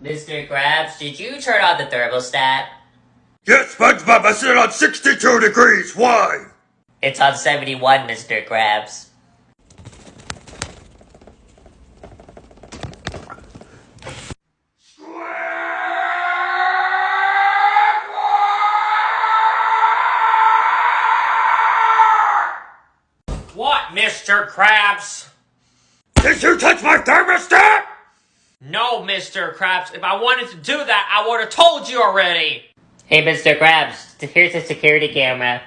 Mr. Krabs, did you turn on the thermostat? Yes, SpongeBob, I set it on 62 degrees. Why? It's on 71, Mr. Krabs. What, Mr. Krabs? Did you touch my thermostat? No, Mr. Krabs. If I wanted to do that, I would have told you already. Hey, Mr. Krabs, here's the security camera.